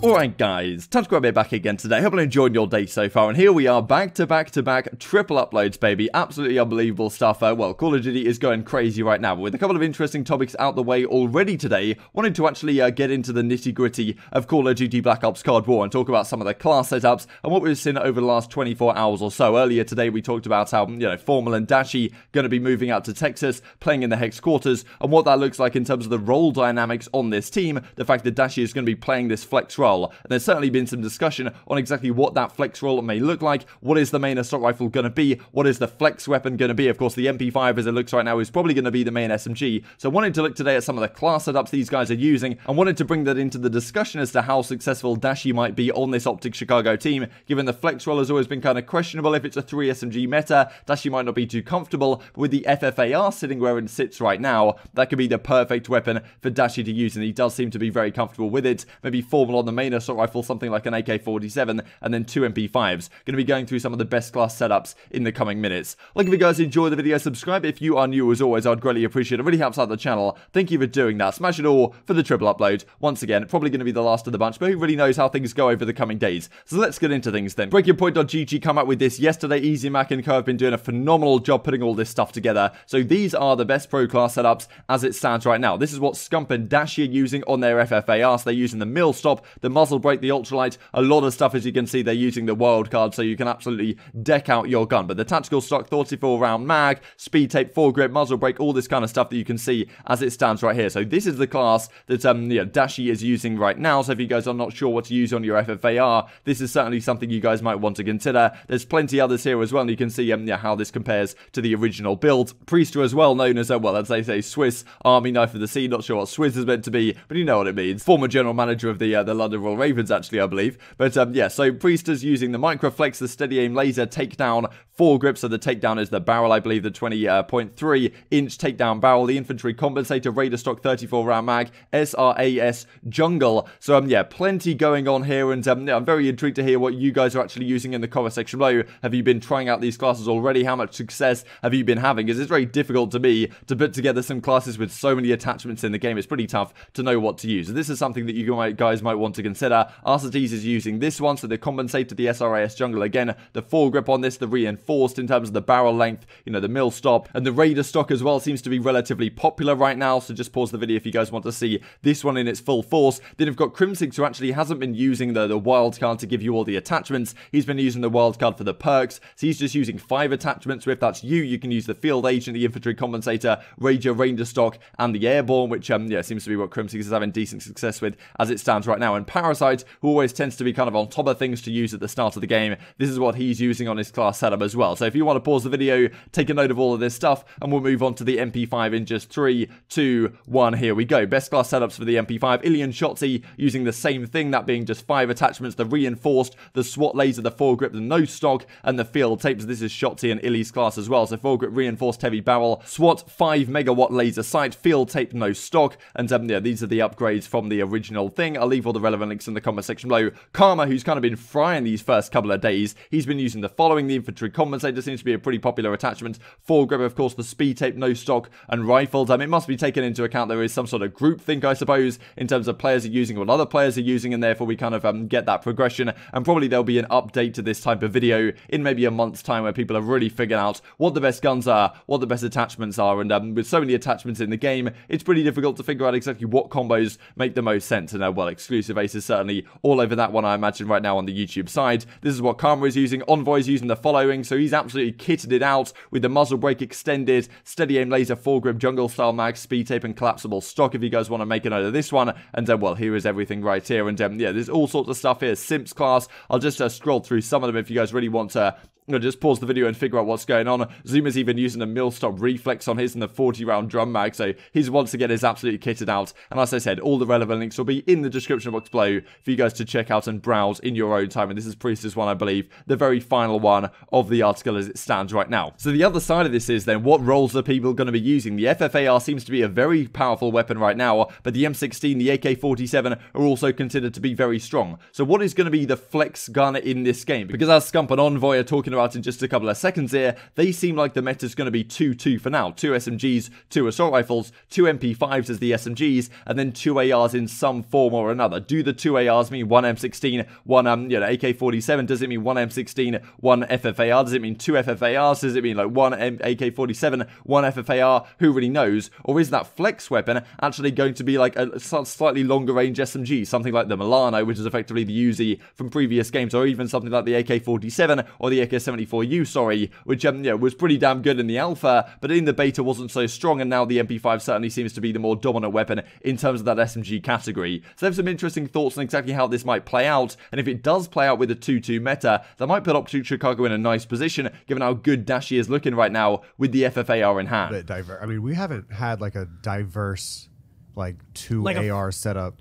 Alright guys, time to grab it back again today. Hope you're enjoying your day so far, and here we are back to back triple uploads, baby. Absolutely unbelievable stuff. Well, Call of Duty is going crazy right now, but with a couple of interesting topics out the way already today, wanted to actually get into the nitty gritty of Call of Duty Black Ops CoD War and talk about some of the class setups and what we've seen over the last 24 hours or so. Earlier today we talked about how, Formal and Dashy going to be moving out to Texas, playing in the Hex quarters, and what that looks like in terms of the role dynamics on this team, the fact that Dashy is going to be playing this flex role. And there's certainly been some discussion on exactly what that flex role may look like. What is the main assault rifle going to be? What is the flex weapon going to be? Of course, the MP5 as it looks right now is probably going to be the main SMG. So I wanted to look today at some of the class setups these guys are using and wanted to bring that into the discussion as to how successful Dashy might be on this OpTic Chicago team, given the flex role has always been kind of questionable. If it's a 3 SMG meta, Dashy might not be too comfortable. But with the FFAR sitting where it sits right now, that could be the perfect weapon for Dashy to use, and he does seem to be very comfortable with it. Maybe Formal on the main assault rifle, something like an AK-47, and then 2 MP5s. Going to be going through some of the best class setups in the coming minutes. Like if you guys enjoy the video, subscribe. If you are new, as always, I'd greatly appreciate it. It really helps out the channel. Thank you for doing that. Smash it all for the triple upload. Once again, probably going to be the last of the bunch, but who really knows how things go over the coming days. So let's get into things then. BreakingPoint.gg come out with this yesterday. Easy Mac and Co have been doing a phenomenal job putting all this stuff together. So these are the best pro class setups as it stands right now. This is what Scump and Dashy are using on their FFAR. So they're using the mill stop, the muzzle brake, the ultralight, a lot of stuff. As you can see, they're using the wild card, so you can absolutely deck out your gun. But the tactical stock 34 round mag, speed tape, foregrip, muzzle brake, all this kind of stuff that you can see as it stands right here. So this is the class that Dashy is using right now. So if you guys are not sure what to use on your FFAR, this is certainly something you guys might want to consider. There's plenty others here as well, and you can see how this compares to the original build. Priester as well, known as as they say, Swiss Army Knife of the Sea. Not sure what Swiss is meant to be, but you know what it means. Former general manager of the London Royal Ravens, actually, I believe. But yeah, so Priester's using the Microflex, the steady aim laser takedown foregrip. So the takedown is the barrel, I believe, the 20.3 inch takedown barrel, the infantry compensator, Raider stock 34 round mag, SRAS jungle. So yeah, plenty going on here, and I'm very intrigued to hear what you guys are actually using in the comment section below. Have you been trying out these classes already? How much success have you been having? Because it's very difficult to me to put together some classes with so many attachments in the game. It's pretty tough to know what to use. This is something that you guys might want to consider. Arcetes is using this one, so the compensator, the SRAS jungle again, the foregrip on this, the reinforced in terms of the barrel length, the mill stop, and the Raider stock as well seems to be relatively popular right now. So just pause the video if you guys want to see this one in its full force. Then you've got Crimsix, who actually hasn't been using the wild card to give you all the attachments. He's been using the wild card for the perks, so he's just using 5 attachments. So if that's you can use the field agent, the infantry compensator, Ranger stock, and the airborne, which seems to be what Crimsix is having decent success with as it stands right now. And Parasite, who always tends to be kind of on top of things to use at the start of the game, this is what he's using on his class setup as well. So if you want to pause the video, take a note of all of this stuff, and we'll move on to the MP5 in just 3, 2, 1. Here we go. Best class setups for the MP5. Ilian Shotzi using the same thing, that being just 5 attachments, the reinforced, the SWAT laser, the foregrip, the no stock, and the field tapes. This is Shotzi and Illy's class as well. So foregrip, reinforced heavy barrel, SWAT 5 megawatt laser sight, field tape, no stock, and yeah, these are the upgrades from the original thing. I'll leave all the relevant links in the comment section below. Karma, who's kind of been frying these first couple of days, he's been using the following. The infantry compensator seems to be a pretty popular attachment. Foregrip, of course, the speed tape, no stock, and rifles. It must be taken into account there is some sort of group think, I suppose, in terms of players are using what other players are using, and therefore we kind of get that progression. And probably there'll be an update to this type of video in maybe a month's time, where people have really figured out what the best guns are, what the best attachments are, and with so many attachments in the game, it's pretty difficult to figure out exactly what combos make the most sense. And well, Exclusive Ace is certainly all over that one, I imagine, right now on the YouTube side. This is what Karma is using. Envoy is using the following, so he's absolutely kitted it out with the muzzle brake extended, steady aim laser, foregrip, jungle style mag, speed tape, and collapsible stock, if you guys want to make a note of this one. And well, here is everything right here. And yeah, there's all sorts of stuff here. Simp's class, I'll just scroll through some of them if you guys really want to just pause the video and figure out what's going on. Zuma's even using a mill-stop reflex on his and the 40-round drum mag, so his once again is absolutely kitted out. And as I said, all the relevant links will be in the description box below for you guys to check out and browse in your own time. And this is Priester's one, I believe, the very final one of the article as it stands right now. So the other side of this is then, what roles are people going to be using? The FFAR seems to be a very powerful weapon right now, but the M16, the AK-47 are also considered to be very strong. So what is going to be the flex gun in this game? Because as Scump and Envoy are talking about in just a couple of seconds here, they seem like the meta's going to be 2-2 for now. 2 SMGs, 2 assault rifles, 2 MP5s as the SMGs, and then 2 ARs in some form or another. Do the 2 ARs mean 1 M16, 1 AK-47? Does it mean 1 M16, 1 FFAR? Does it mean 2 FFARs? Does it mean like 1 AK-47, 1 FFAR? Who really knows? Or is that flex weapon actually going to be like a slightly longer range SMG, something like the Milano, which is effectively the Uzi from previous games, or even something like the AK-47 or the AK-74U, sorry, which was pretty damn good in the alpha, but in the beta wasn't so strong, and now the MP5 certainly seems to be the more dominant weapon in terms of that SMG category. So I have some interesting thoughts on exactly how this might play out, and if it does play out with a 2-2 meta, that might put OpTic Chicago in a nice position, given how good Dashy is looking right now with the FFAR in hand. I mean, we haven't had like a diverse like 2 AR setup.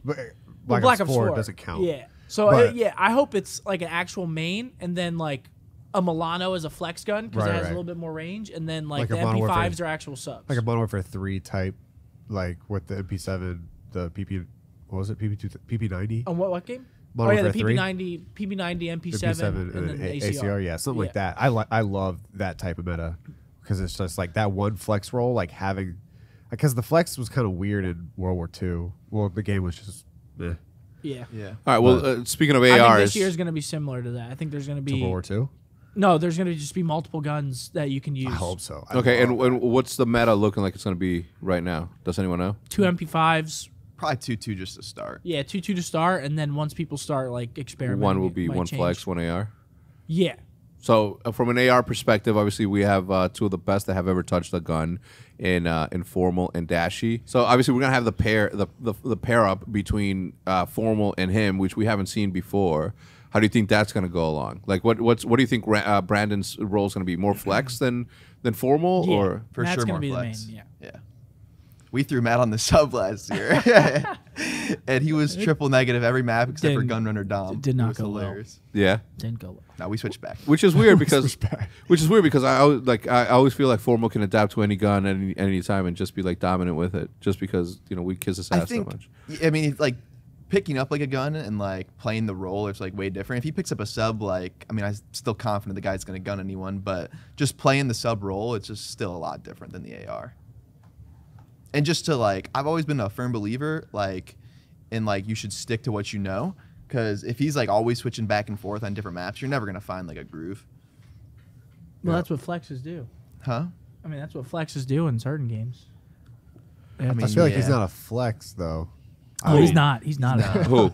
Black Ops 4 doesn't count. Yeah. So yeah, I hope it's like an actual main, and then like a Milano as a flex gun because it has a little bit more range, and then like the MP5s are actual subs. Like a Modern Warfare 3 type, like with the MP7, the PP, what was it, PP90? On what game? Modern Warfare the PP90, MP7, and then ACR. Yeah, something like that. I love that type of meta because it's just like that one flex role, like having, because the flex was kind of weird in World War II. Well, the game was just meh. Yeah. Yeah. All right. Well, speaking of ARs, I think this year is going to be similar to that. I think there's going to be World War II. No, there's going to just be multiple guns that you can use. I hope so. Okay, and what's the meta looking like it's going to be right now? Does anyone know? 2 MP5s. Probably 2-2 just to start. Yeah, 2-2 to start, and then once people start like experimenting, One will be one change. flex, one AR. Yeah. So from an AR perspective, obviously we have 2 of the best that have ever touched a gun in Formal and Dashy. So obviously we're gonna have the pair up between Formal and him, which we haven't seen before. How do you think that's gonna go along? Like what do you think Brandon's role is gonna be? More flex than Formal, or for Matt's sure gonna more be flex? The main, yeah. We threw Matt on the sub last year, and he was triple negative every map except for Gunrunner Dom. Did not it was go hilarious. well. Yeah, didn't go well. No, we switched back. Which is weird because I always feel like Formal can adapt to any gun at any time and just be like dominant with it, just because we kiss his ass so much. I mean, like picking up like a gun and like playing the role is like way different. If he picks up a sub, like I'm still confident the guy's gonna gun anyone, but just playing the sub role, it's just still a lot different than the AR. And just to like, I've always been a firm believer, like, in like you should stick to what you know, because if he's like always switching back and forth on different maps, you're never gonna find like a groove. Well, that's what flexes do. Huh? I mean, that's what flexes do in certain games. I feel like he's not a flex though. Oh, he's not. He's not. Who?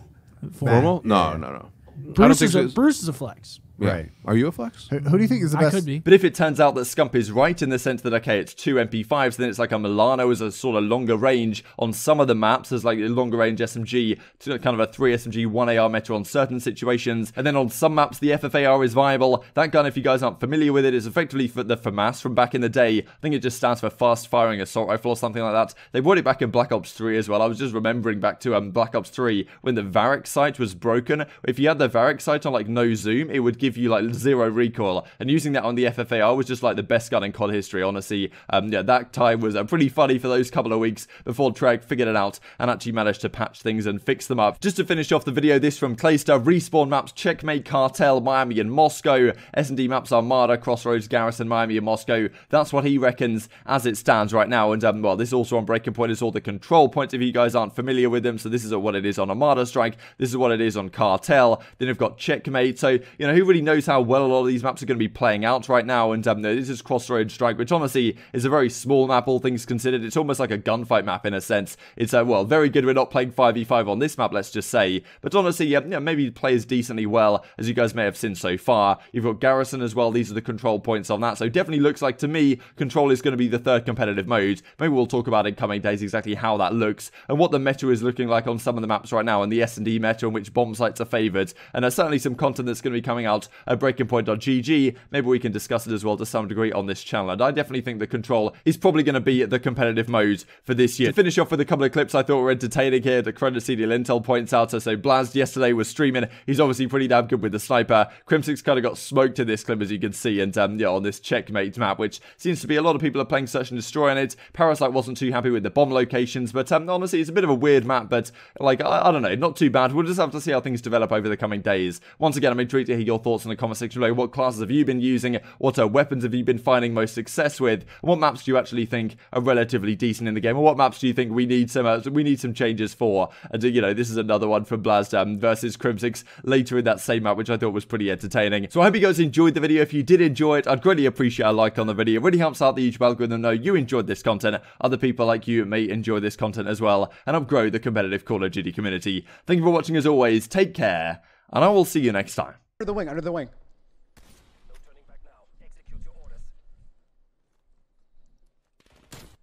Formal? No. Bruce is a flex. Yeah. Right. Are you a flex? Who do you think is the best? I could be. But if it turns out that Scump is right in the sense that, okay, it's 2 MP5s, then it's like a Milano is a sort of longer range on some of the maps. There's like a longer range SMG, to kind of a 3 SMG, 1 AR meta on certain situations. And then on some maps, the FFAR is viable. That gun, if you guys aren't familiar with it, is effectively the FAMAS from back in the day. I think it just stands for Fast Firing Assault Rifle or something like that. They brought it back in Black Ops 3 as well. I was just remembering back to Black Ops 3 when the Varric sight was broken. If you had the Varric sight on like no zoom, it would give you like 0 recoil, and using that on the FFAR was just like the best gun in CoD history, honestly. Yeah, that time was pretty funny for those couple of weeks before Trek figured it out and actually managed to patch things and fix them up. Just to finish off the video, this from Clayster: respawn maps, Checkmate, Cartel, Miami and Moscow. S&D maps, Armada, Crossroads, Garrison, Miami and Moscow. That's what he reckons as it stands right now. And well, this also on Breaking Point is all the control points if you guys aren't familiar with them. So this is what it is on Armada Strike, this is what it is on Cartel, then you've got Checkmate. So who really knows how well a lot of these maps are going to be playing out right now. And this is Crossroads Strike, which honestly is a very small map, all things considered. It's almost like a gunfight map in a sense. It's well, very good. We're not playing 5v5 on this map, let's just say. But honestly, maybe plays decently well, as you guys may have seen so far. You've got Garrison as well. These are the control points on that. So definitely looks like, to me, Control is going to be the third competitive mode. Maybe we'll talk about in coming days exactly how that looks and what the meta is looking like on some of the maps right now, and the S&D meta, and which bomb sites are favored. And there's certainly some content that's going to be coming out at breakingpoint.gg. Maybe we can discuss it as well to some degree on this channel. And I definitely think the Control is probably going to be the competitive mode for this year. To finish off with a couple of clips I thought were entertaining here, the Credit CD Lintel points out. So Blast yesterday was streaming. He's obviously pretty damn good with the sniper. Crimsix kind of got smoked in this clip, as you can see, and on this Checkmate map, which seems to be a lot of people are playing Search and Destroy on it. Parasite wasn't too happy with the bomb locations, but honestly, it's a bit of a weird map, but like, I don't know, not too bad. We'll just have to see how things develop over the coming days. Once again, I'm intrigued to hear your thoughts thoughts in the comment section below. What classes have you been using? What weapons have you been finding most success with? And what maps do you actually think are relatively decent in the game? Or what maps do you think we need some changes for? And you know, this is another one from Blaz versus Crimsix later in that same map, which I thought was pretty entertaining. So I hope you guys enjoyed the video. If you did enjoy it, I'd greatly appreciate a like on the video. It really helps out the YouTube algorithm know you enjoyed this content. Other people like you may enjoy this content as well, and help grow the competitive Call of Duty community. Thank you for watching as always. Take care, and I will see you next time. Under the wing, under the wing.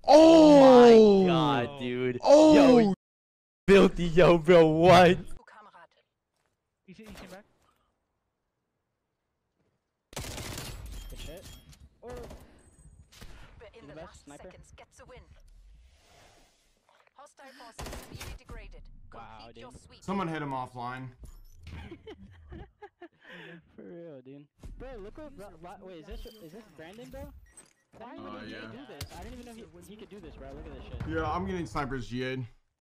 Oh my god, dude. Oh, yo, filthy, yo, bro, what? He came back. Good shit. But in the last seconds gets a win. Hostile forces severely degraded. Complete your sweep. Someone hit him offline. For real, dude. Bro, look what. Wait, is this Brandon, bro? I didn't even know he could do this. I didn't even know he could do this, bro. Look at this shit. Yeah, I'm getting snipers GA'd.